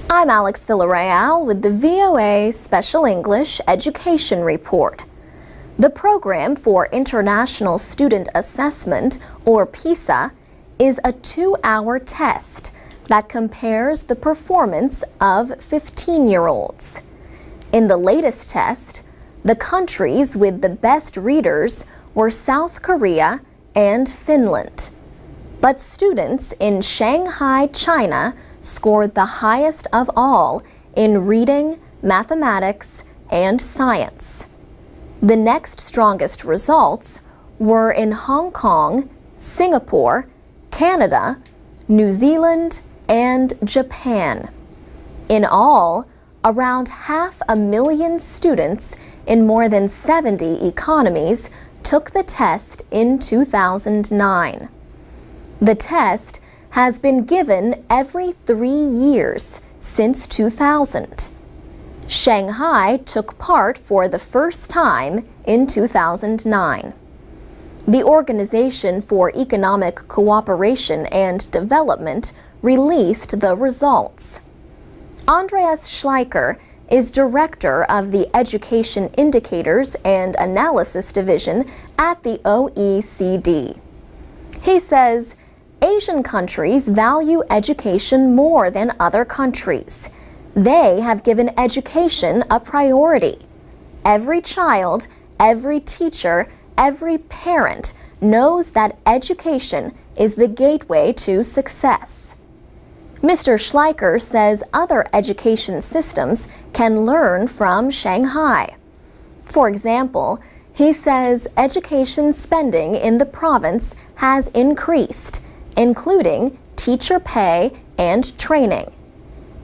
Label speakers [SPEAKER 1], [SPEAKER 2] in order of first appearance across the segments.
[SPEAKER 1] I'm Alex Villarreal with the VOA Special English Education Report. The Program for International Student Assessment, or PISA, is a 2-hour test that compares the performance of 15-year-olds. In the latest test, the countries with the best readers were South Korea and Finland. But students in Shanghai, China, scored the highest of all in reading, mathematics, and science. The next strongest results were in Hong Kong, Singapore, Canada, New Zealand, and Japan. In all, around 500,000 students in more than 70 economies took the test in 2009. The test has been given every 3 years since 2000. Shanghai took part for the first time in 2009. The Organization for Economic Cooperation and Development released the results. Andreas Schleicher is director of the Education Indicators and Analysis Division at the OECD. He says, Asian countries value education more than other countries. They have given education a priority. Every child, every teacher, every parent knows that education is the gateway to success. Mr. Schleicher says other education systems can learn from Shanghai. For example, he says education spending in the province has increased, including teacher pay and training.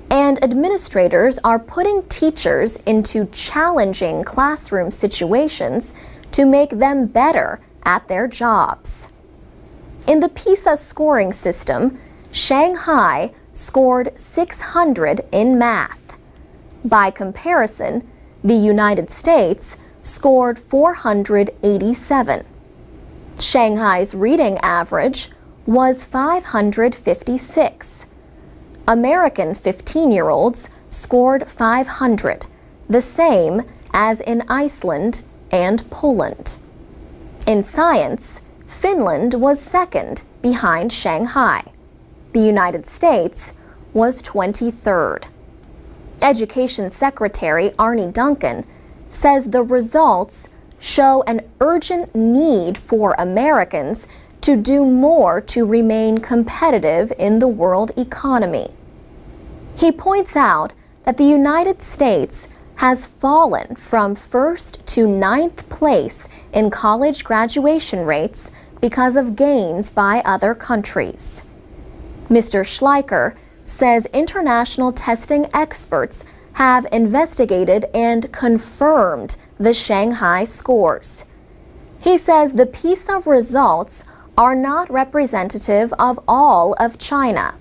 [SPEAKER 1] And administrators are putting teachers into challenging classroom situations to make them better at their jobs. In the PISA scoring system, Shanghai scored 600 in math. By comparison, the United States scored 487. Shanghai's reading average was 556. American 15-year-olds scored 500, the same as in Iceland and Poland. In science, Finland was second behind Shanghai. The United States was 23rd. Education Secretary Arne Duncan says the results show an urgent need for Americans to do more to remain competitive in the world economy. He points out that the United States has fallen from 1st to 9th place in college graduation rates because of gains by other countries. Mr. Schleicher says international testing experts have investigated and confirmed the Shanghai scores. He says the PISA results are not representative of all of China.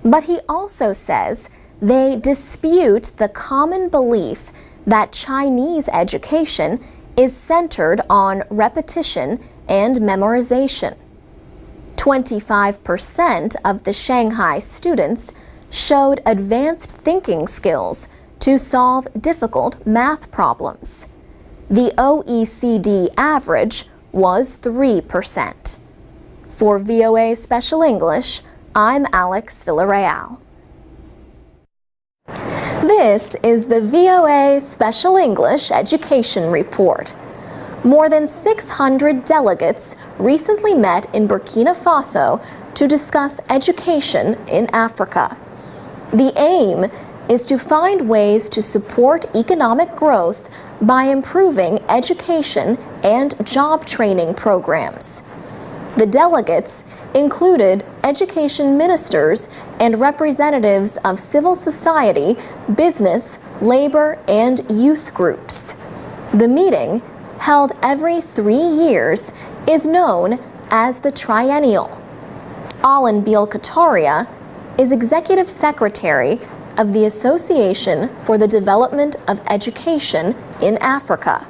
[SPEAKER 1] But he also says they dispute the common belief that Chinese education is centered on repetition and memorization. 25% of the Shanghai students showed advanced thinking skills to solve difficult math problems. The OECD average was 3%. For VOA Special English, I'm Alex Villarreal. This is the VOA Special English Education Report. More than 600 delegates recently met in Burkina Faso to discuss education in Africa. The aim is to find ways to support economic growth by improving education and job training programs. The delegates included education ministers and representatives of civil society, business, labor, and youth groups. The meeting, held every 3 years, is known as the Triennial. Alan Biel-Kataria is Executive Secretary of the Association for the Development of Education in Africa.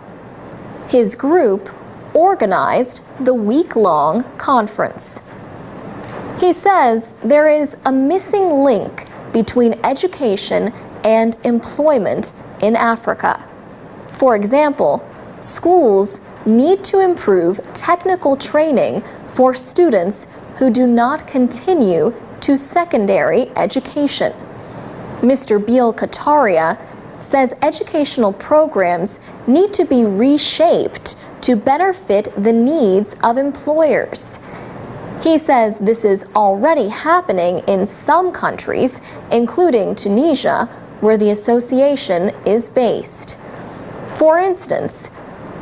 [SPEAKER 1] His group organized the week-long conference. He says there is a missing link between education and employment in Africa. For example, schools need to improve technical training for students who do not continue to secondary education. Mr. Beal Kataria says educational programs need to be reshaped to better fit the needs of employers. He says this is already happening in some countries, including Tunisia, where the association is based. For instance,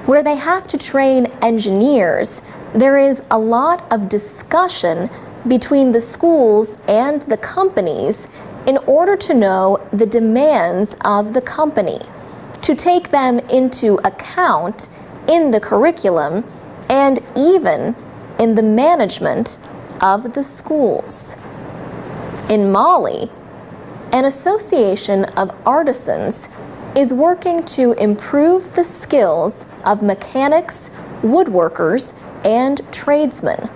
[SPEAKER 1] where they have to train engineers, there is a lot of discussion between the schools and the companies in order to know the demands of the company, to take them into account in the curriculum and even in the management of the schools. In Mali, an association of artisans is working to improve the skills of mechanics, woodworkers, and tradesmen.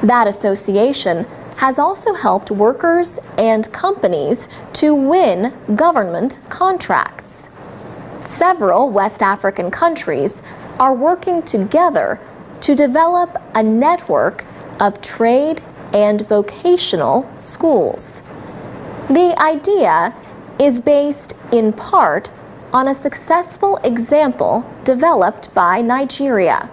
[SPEAKER 1] That association has also helped workers and companies to win government contracts. Several West African countries are working together to develop a network of trade and vocational schools. The idea is based in part on a successful example developed by Nigeria.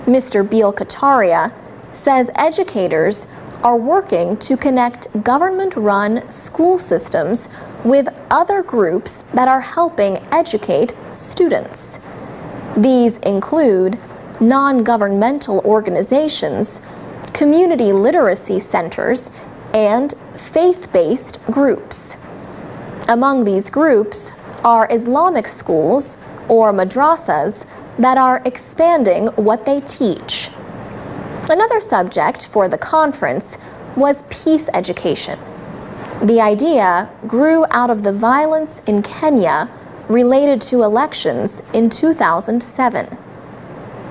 [SPEAKER 1] Mr. Beal Kataria says educators are working to connect government-run school systems with other groups that are helping educate students. These include non-governmental organizations, community literacy centers, and faith-based groups. Among these groups are Islamic schools or madrasas that are expanding what they teach. Another subject for the conference was peace education. The idea grew out of the violence in Kenya related to elections in 2007.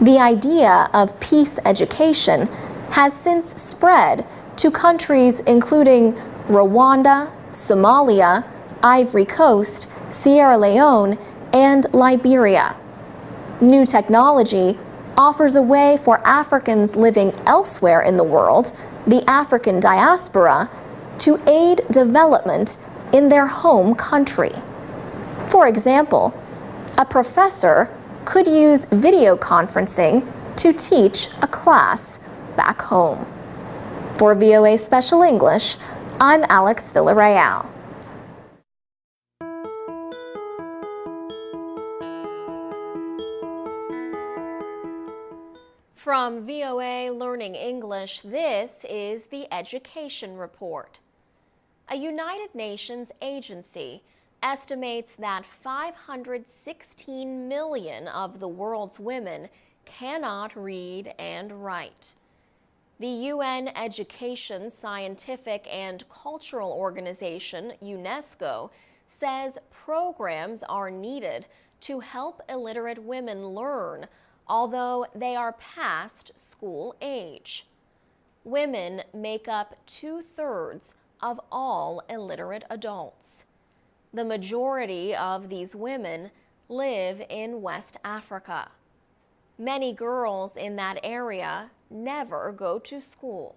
[SPEAKER 1] The idea of peace education has since spread to countries including Rwanda, Somalia, Ivory Coast, Sierra Leone, and Liberia. New technology offers a way for Africans living elsewhere in the world, the African diaspora, to aid development in their home country. For example, a professor could use video conferencing to teach a class back home. For VOA Special English, I'm Alex Villarreal. From VOA Learning English, this is the Education Report. A United Nations agency estimates that 516 million of the world's women cannot read and write. The UN Education, Scientific and Cultural Organization, UNESCO, says programs are needed to help illiterate women learn, although they are past school age. Women make up 2/3 of all illiterate adults. The majority of these women live in West Africa. Many girls in that area never go to school.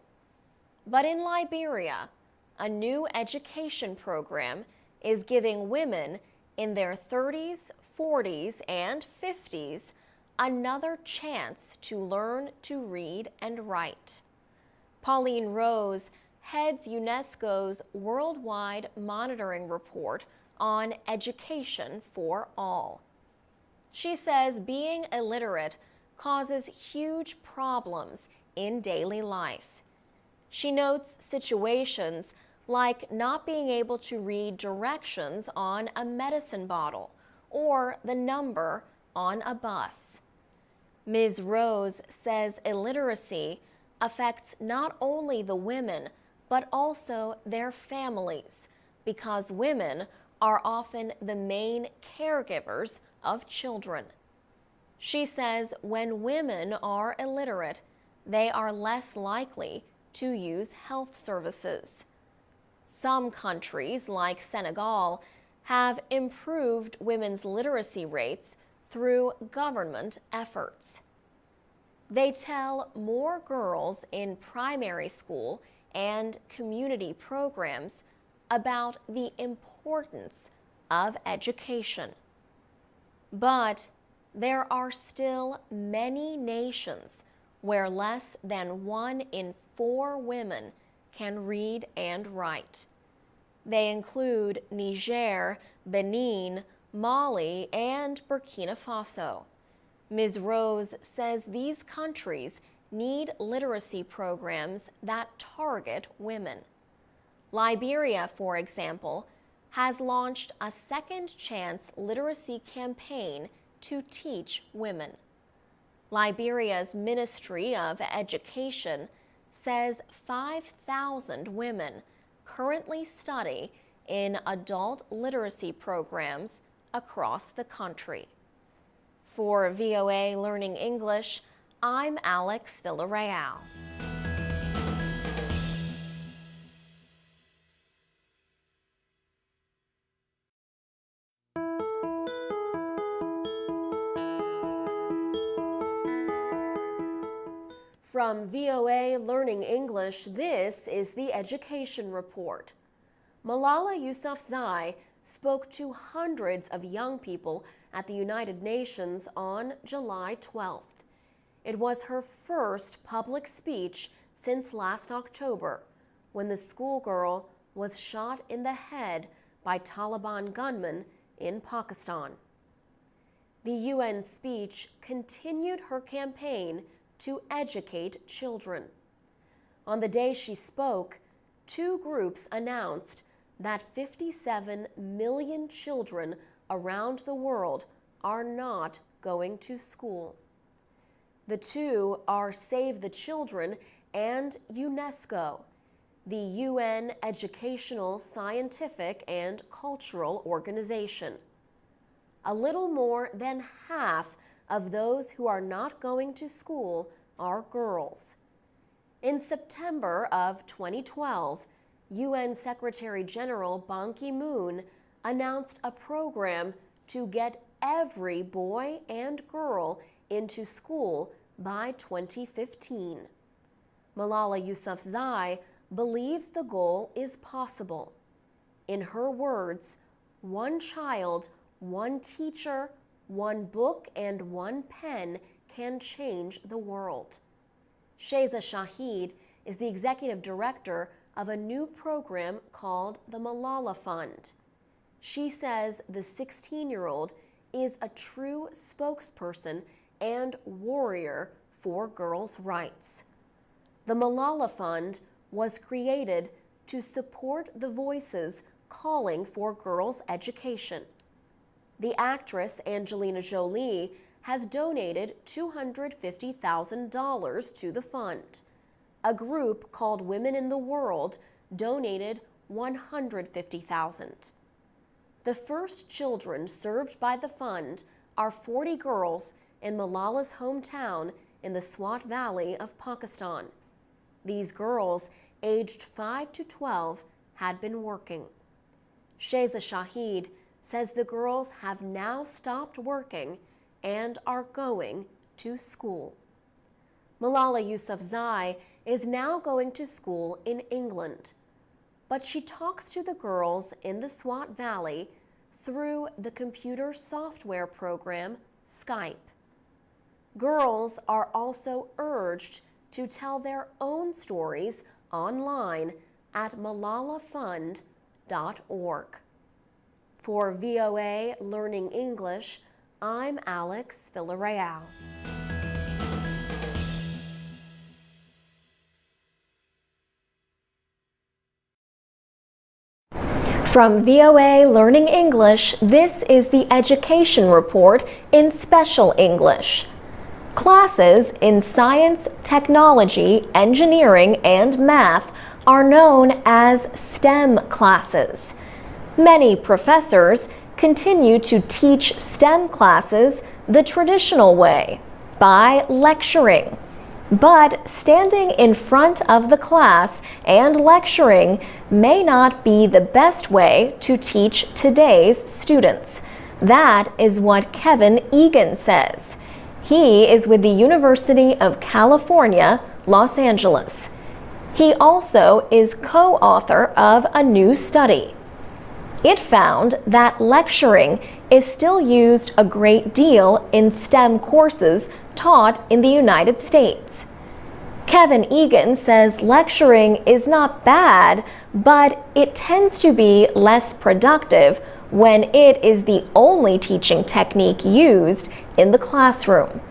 [SPEAKER 1] But in Liberia, a new education program is giving women in their 30s, 40s, and 50s another chance to learn to read and write. Pauline Rose heads UNESCO's worldwide monitoring report on education for all. She says being illiterate causes huge problems in daily life. She notes situations like not being able to read directions on a medicine bottle or the number on a bus. Ms. Rose says illiteracy affects not only the women, but also their families, because women are often the main caregivers of children. She says when women are illiterate, they are less likely to use health services. Some countries, like Senegal, have improved women's literacy rates through government efforts. They tell more girls in primary school and community programs about the importance of education. But there are still many nations where less than 1 in 4 women can read and write. They include Niger, Benin, Mali, and Burkina Faso. Ms. Rose says these countries need literacy programs that target women. Liberia, for example, has launched a Second Chance literacy campaign to teach women. Liberia's Ministry of Education says 5,000 women currently study in adult literacy programs across the country. For VOA Learning English, I'm Alex Villarreal. From VOA Learning English, this is the Education Report. Malala Yousafzai spoke to hundreds of young people at the United Nations on July 12th. It was her first public speech since last October, when the schoolgirl was shot in the head by Taliban gunmen in Pakistan. The UN speech continued her campaign to educate children. On the day she spoke, 2 groups announced that 57 million children around the world are not going to school. The 2 are Save the Children and UNESCO, the UN educational, scientific, and cultural organization. A little more than half of those who are not going to school are girls. In September of 2012, UN Secretary General Ban Ki-moon announced a program to get every boy and girl into school by 2015. Malala Yousafzai believes the goal is possible. In her words, 1 child, 1 teacher, 1 book, and 1 pen can change the world. Sheza Shahid is the executive director of a new program called the Malala Fund. She says the 16-year-old is a true spokesperson and warrior for girls' rights. The Malala Fund was created to support the voices calling for girls' education. The actress Angelina Jolie has donated $250,000 to the fund. A group called Women in the World donated $150,000. The first children served by the fund are 40 girls in Malala's hometown in the Swat Valley of Pakistan. These girls, aged 5 to 12, had been working. Sheza Shahid says the girls have now stopped working and are going to school. Malala Yousafzai is now going to school in England, but she talks to the girls in the Swat Valley through the computer software program Skype. Girls are also urged to tell their own stories online at malalafund.org. For VOA Learning English, I'm Alex Villarreal. From VOA Learning English, this is the Education Report in Special English. Classes in science, technology, engineering, and math are known as STEM classes. Many professors continue to teach STEM classes the traditional way, by lecturing. But standing in front of the class and lecturing may not be the best way to teach today's students. That is what Kevin Egan says. He is with the University of California, Los Angeles. He also is co-author of a new study. It found that lecturing is still used a great deal in STEM courses taught in the United States. Kevin Egan says lecturing is not bad, but it tends to be less productive when it is the only teaching technique used in the classroom.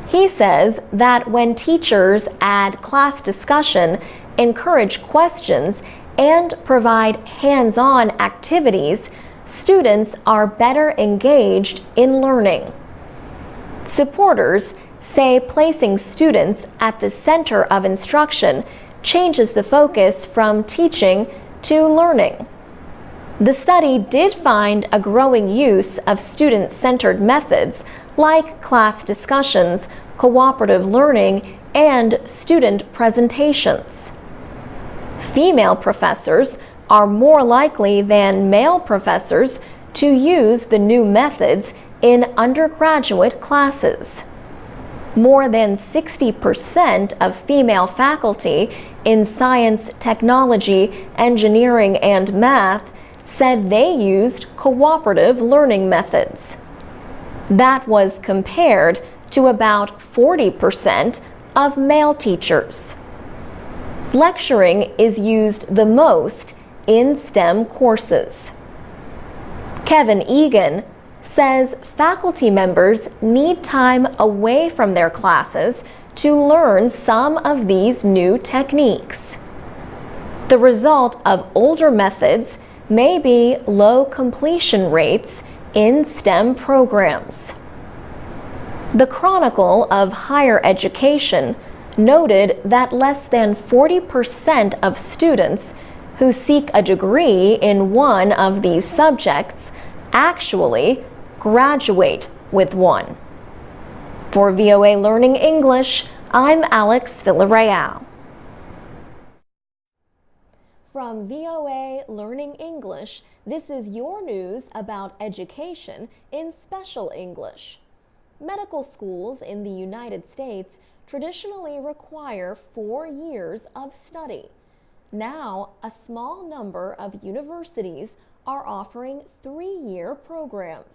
[SPEAKER 1] He says that when teachers add class discussion, encourage questions, and provide hands-on activities, students are better engaged in learning. Supporters say placing students at the center of instruction changes the focus from teaching to learning. The study did find a growing use of student-centered methods like class discussions, cooperative learning, and student presentations. Female professors are more likely than male professors to use the new methods in undergraduate classes. More than 60% of female faculty in science, technology, engineering, and math said they used cooperative learning methods. That was compared to about 40% of male teachers. Lecturing is used the most in STEM courses. Kevin Egan says faculty members need time away from their classes to learn some of these new techniques. The result of older methods may be low completion rates in STEM programs. The Chronicle of Higher Education noted that less than 40% of students who seek a degree in one of these subjects actually graduate with one. For VOA Learning English, I'm Alex Villarreal. From VOA Learning English, this is your news about education in special English. Medical schools in the United States traditionally require 4 years of study. Now, a small number of universities are offering 3-year programs.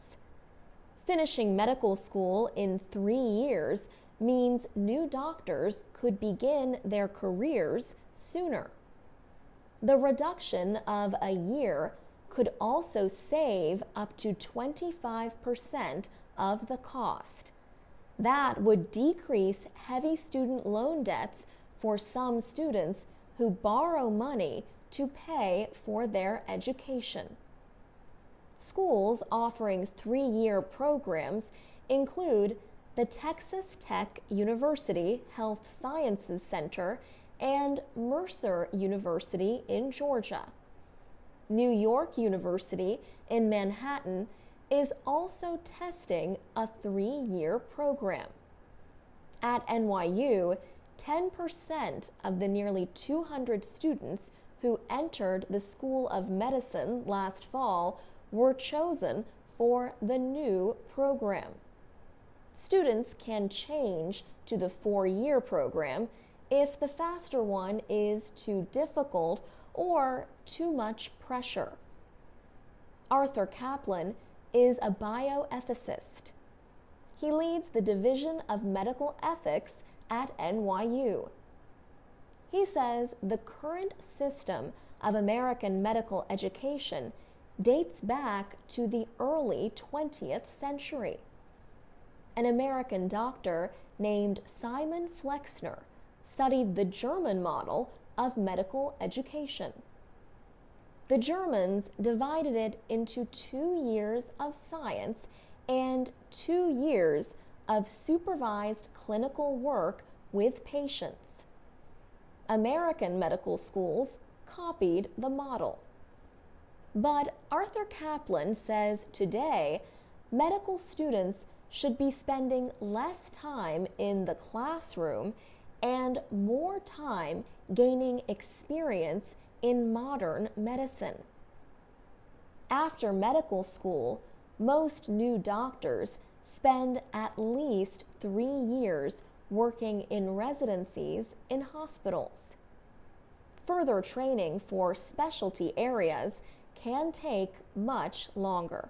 [SPEAKER 1] Finishing medical school in 3 years means new doctors could begin their careers sooner. The reduction of a year could also save up to 25% of the cost. That would decrease heavy student loan debts for some students who borrow money to pay for their education. Schools offering 3-year programs include the Texas Tech University Health Sciences Center and Mercer University in Georgia. New York University in Manhattan is also testing a 3-year program. At NYU, 10% of the nearly 200 students who entered the School of Medicine last fall were chosen for the new program. Students can change to the 4-year program if the faster one is too difficult or too much pressure. Arthur Kaplan is a bioethicist. He leads the Division of Medical Ethics at NYU. He says the current system of American medical education dates back to the early 20th century. An American doctor named Simon Flexner studied the German model of medical education. The Germans divided it into 2 years of science and 2 years of supervised clinical work with patients. American medical schools copied the model. But Arthur Kaplan says today medical students should be spending less time in the classroom and more time gaining experience in modern medicine. After medical school, most new doctors spend at least 3 years working in residencies in hospitals. Further training for specialty areas can take much longer.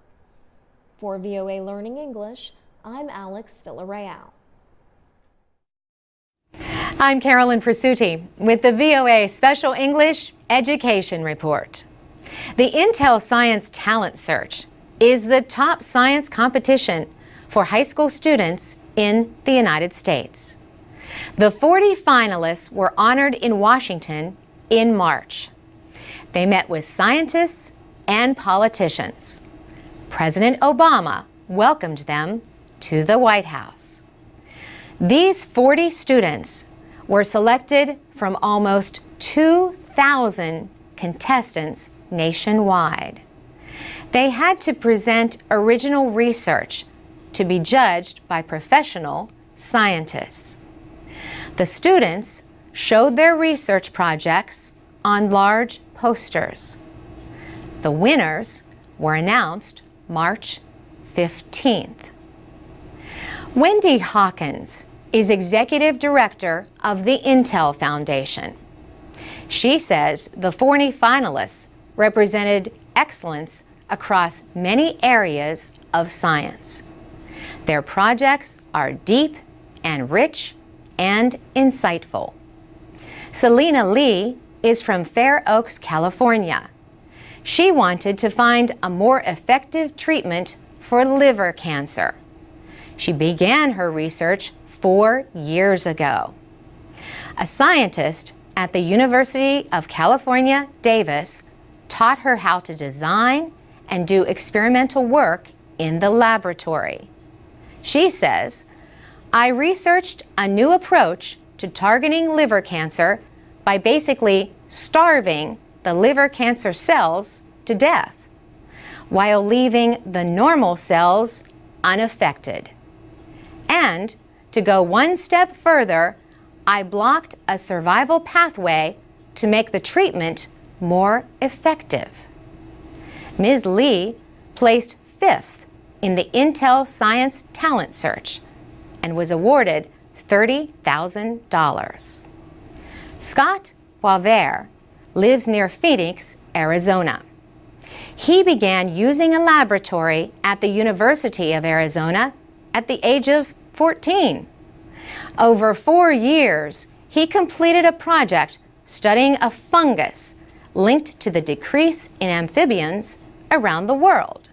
[SPEAKER 1] For VOA Learning English, I'm Alex Villarreal.
[SPEAKER 2] I'm Carolyn Presutti with the VOA Special English Education Report. The Intel Science Talent Search is the top science competition for high school students in the United States. The 40 finalists were honored in Washington in March. They met with scientists and politicians. President Obama welcomed them to the White House. These 40 students were selected from almost 2,000 contestants nationwide. They had to present original research to be judged by professional scientists. The students showed their research projects on large posters. The winners were announced March 15th. Wendy Hawkins is Executive Director of the Intel Foundation. She says the 40 finalists represented excellence across many areas of science. Their projects are deep and rich and insightful. Selena Lee is from Fair Oaks, California. She wanted to find a more effective treatment for liver cancer. She began her research 4 years ago. A scientist at the University of California, Davis, taught her how to design and do experimental work in the laboratory. She says, "I researched a new approach to targeting liver cancer by basically starving the liver cancer cells to death, while leaving the normal cells unaffected. And to go one step further, I blocked a survival pathway to make the treatment more effective." Ms. Lee placed 5th in the Intel Science Talent Search and was awarded $30,000. Scott Boisvert lives near Phoenix, Arizona. He began using a laboratory at the University of Arizona at the age of 14. Over 4 years, he completed a project studying a fungus linked to the decrease in amphibians around the world.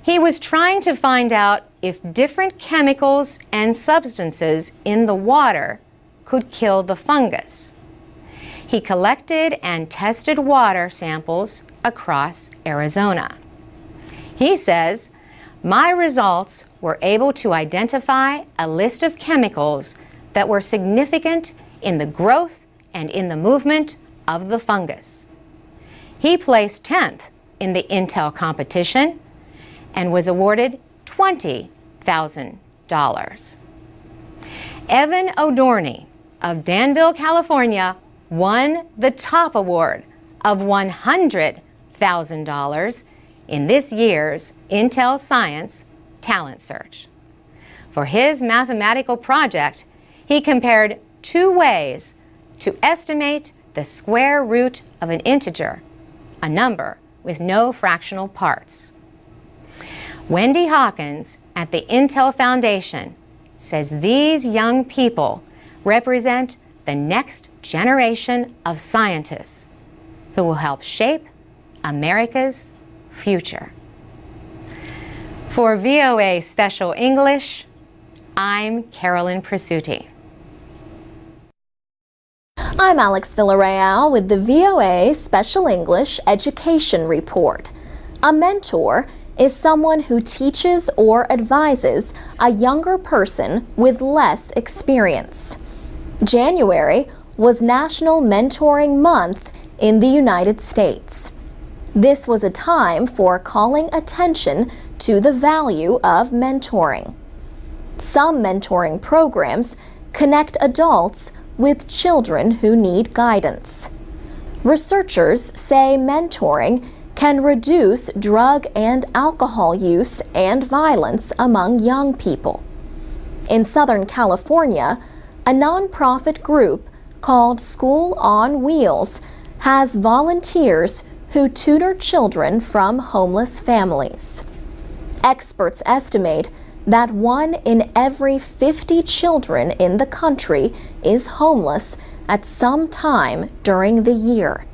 [SPEAKER 2] He was trying to find out if different chemicals and substances in the water could kill the fungus. He collected and tested water samples across Arizona. He says, "My results were able to identify a list of chemicals that were significant in the growth and in the movement of the fungus." He placed 10th in the Intel competition and was awarded $20,000. Evan O'Dorney of Danville, California, won the top award of $100,000 in this year's Intel Science Talent Search. For his mathematical project, he compared 2 ways to estimate the square root of an integer, a number with no fractional parts. Wendy Hawkins at the Intel Foundation says these young people represent the next generation of scientists who will help shape America's future. For VOA Special English, I'm Carolyn Presutti.
[SPEAKER 1] I'm Alex Villarreal with the VOA Special English Education Report. A mentor is someone who teaches or advises a younger person with less experience. January was National Mentoring Month in the United States. This was a time for calling attention to the value of mentoring. Some mentoring programs connect adults with children who need guidance. Researchers say mentoring can reduce drug and alcohol use and violence among young people. In Southern California, a nonprofit group called School on Wheels has volunteers who tutor children from homeless families. Experts estimate that 1 in every 50 children in the country is homeless at some time during the year.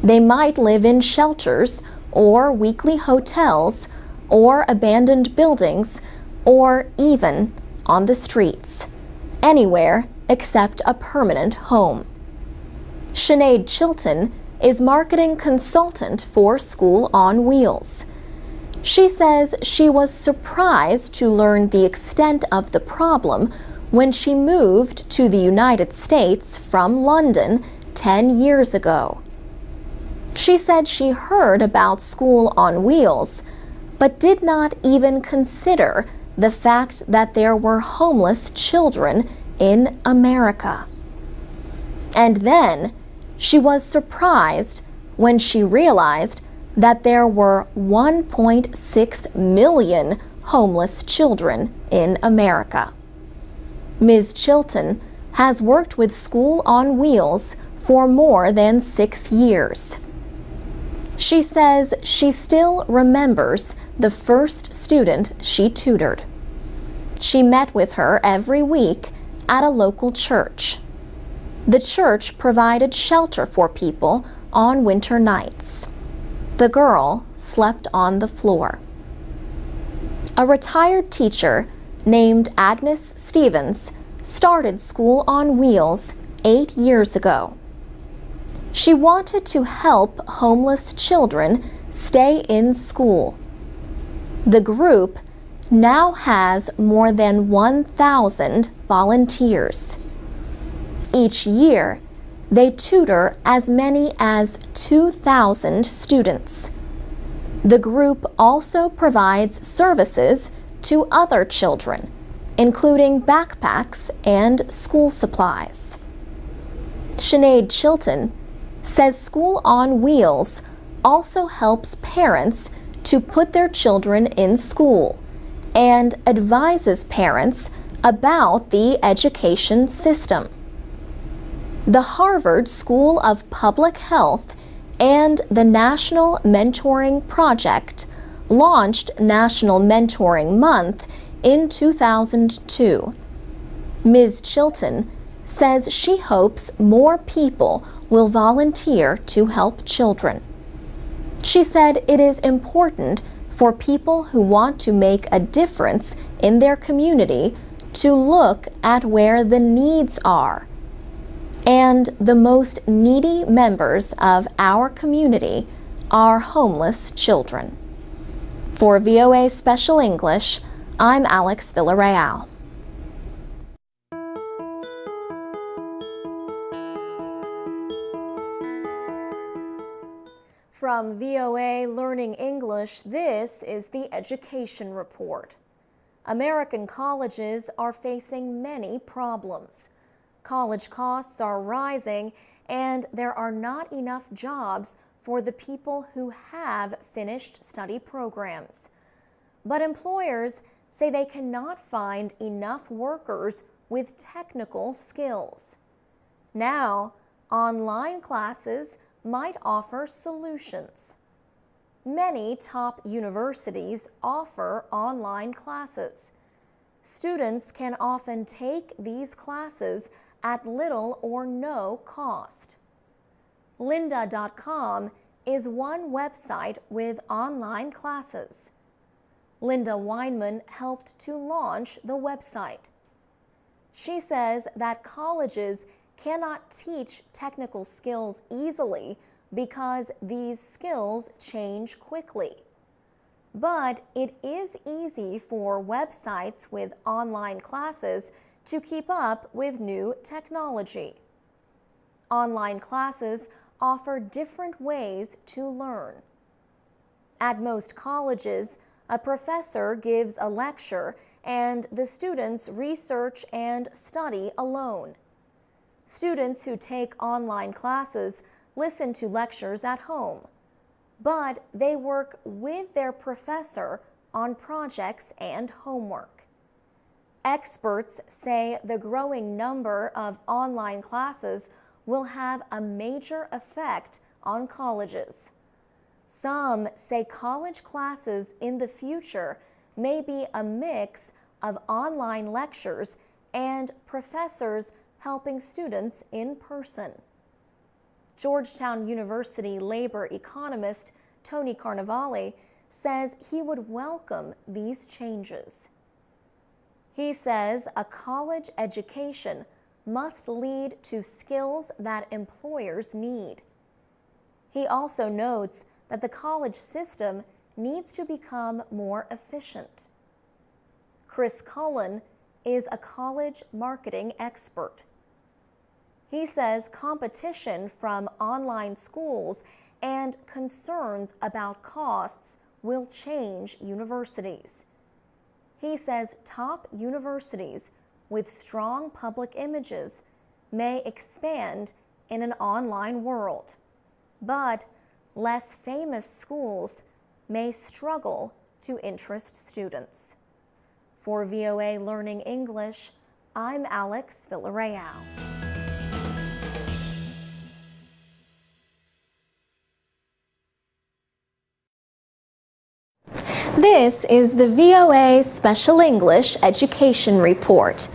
[SPEAKER 1] They might live in shelters or weekly hotels or abandoned buildings or even on the streets, anywhere except a permanent home. Sinead Chilton is marketing consultant for School on Wheels. She says she was surprised to learn the extent of the problem when she moved to the United States from London 10 years ago. She said she heard about School on Wheels, but did not even consider the fact that there were homeless children in America. And then she was surprised when she realized that there were 1.6 million homeless children in America. Ms. Chilton has worked with School on Wheels for more than 6 years. She says she still remembers the first student she tutored. She met with her every week at a local church. The church provided shelter for people on winter nights. The girl slept on the floor. A retired teacher named Agnes Stevens started School on Wheels 8 years ago. She wanted to help homeless children stay in school. The group now has more than 1,000 volunteers. Each year, they tutor as many as 2,000 students. The group also provides services to other children, including backpacks and school supplies. Sinead Chilton says School on Wheels also helps parents to put their children in school and advises parents about the education system. The Harvard School of Public Health and the National Mentoring Project launched National Mentoring Month in 2002. Ms. Chilton says she hopes more people will volunteer to help children. She said it is important for people who want to make a difference in their community to look at where the needs are. And the most needy members of our community are homeless children. For VOA Special English, I'm Alex Villarreal. From VOA Learning English, this is the Education Report. American colleges are facing many problems. College costs are rising, and there are not enough jobs for the people who have finished study programs. But employers say they cannot find enough workers with technical skills. Now, online classes might offer solutions. Many top universities offer online classes. Students can often take these classes at little or no cost. Lynda.com is one website with online classes. Linda Weinman helped to launch the website. She says that colleges cannot teach technical skills easily because these skills change quickly. But it is easy for websites with online classes to keep up with new technology. Online classes offer different ways to learn. At most colleges, A professor gives a lecture and the students research and study alone. Students who take online classes listen to lectures at home, but they work with their professor on projects and homework. Experts say the growing number of online classes will have a major effect on colleges. Some say college classes in the future may be a mix of online lectures and professors helping students in person. Georgetown University labor economist Tony Carnevale says he would welcome these changes. He says a college education must lead to skills that employers need. He also notes that the college system needs to become more efficient. Chris Cullen is a college marketing expert. He says competition from online schools and concerns about costs will change universities. He says top universities with strong public images may expand in an online world, but less famous schools may struggle to interest students. For VOA Learning English, I'm Alex Villarreal. This is the VOA Special English Education Report.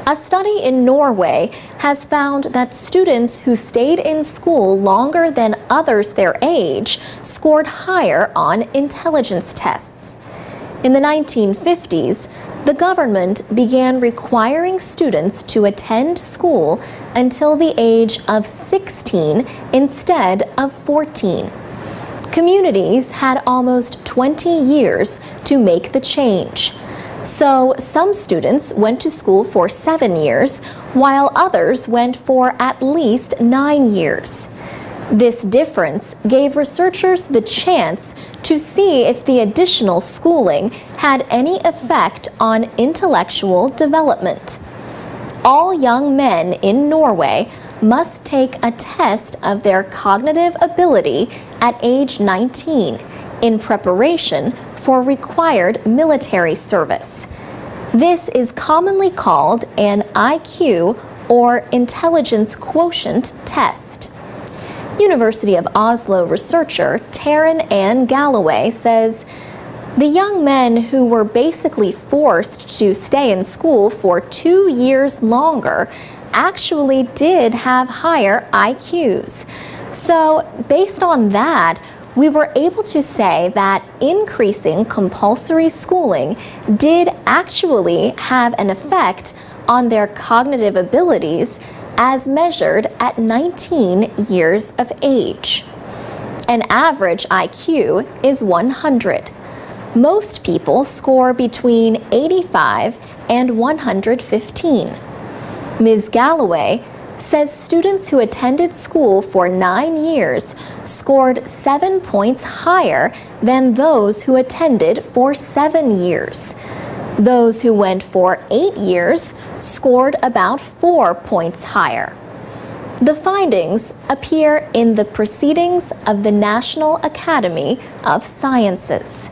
[SPEAKER 1] A study in Norway has found that students who stayed in school longer than others their age scored higher on intelligence tests. In the 1950s, the government began requiring students to attend school until the age of 16 instead of 14. Communities had almost 20 years to make the change. So some students went to school for 7 years, while others went for at least 9 years. This difference gave researchers the chance to see if the additional schooling had any effect on intellectual development. All young men in Norway must take a test of their cognitive ability at age 19 in preparation for required military service. This is commonly called an IQ or intelligence quotient test. University of Oslo researcher Taryn Ann Galloway says the young men who were basically forced to stay in school for 2 years longer actually did have higher IQs. So based on that, we were able to say that increasing compulsory schooling did actually have an effect on their cognitive abilities as measured at 19 years of age. An average IQ is 100. Most people score between 85 and 115. Ms. Galloway says students who attended school for 9 years scored 7 points higher than those who attended for 7 years. Those who went for 8 years scored about 4 points higher. The findings appear in the Proceedings of the National Academy of Sciences.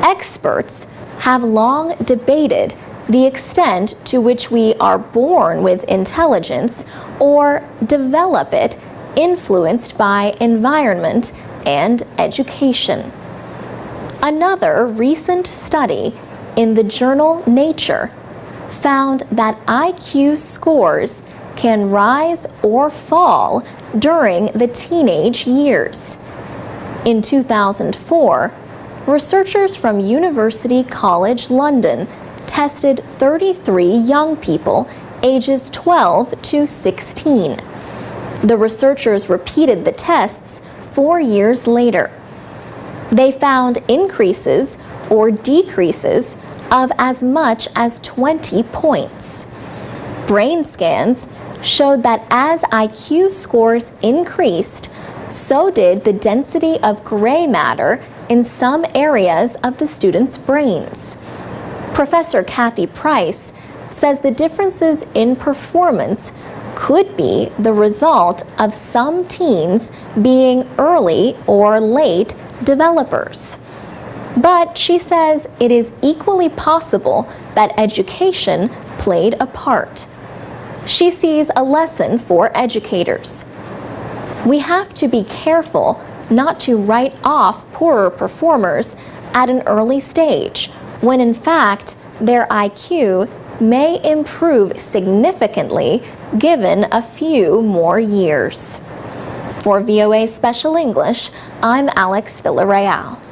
[SPEAKER 1] Experts have long debated the extent to which we are born with intelligence or develop it influenced by environment and education. Another recent study in the journal Nature found that IQ scores can rise or fall during the teenage years. In 2004, researchers from University College London tested 33 young people ages 12 to 16. The researchers repeated the tests 4 years later. They found increases or decreases of as much as 20 points. Brain scans showed that as IQ scores increased, So did the density of gray matter in some areas of the students' brains. Professor Kathy Price says the differences in performance could be the result of some teens being early or late developers. But she says it is equally possible that education played a part. She sees a lesson for educators. We have to be careful not to write off poorer performers at an early stage, when in fact their IQ may improve significantly given a few more years. For VOA Special English, I'm Alex Villarreal.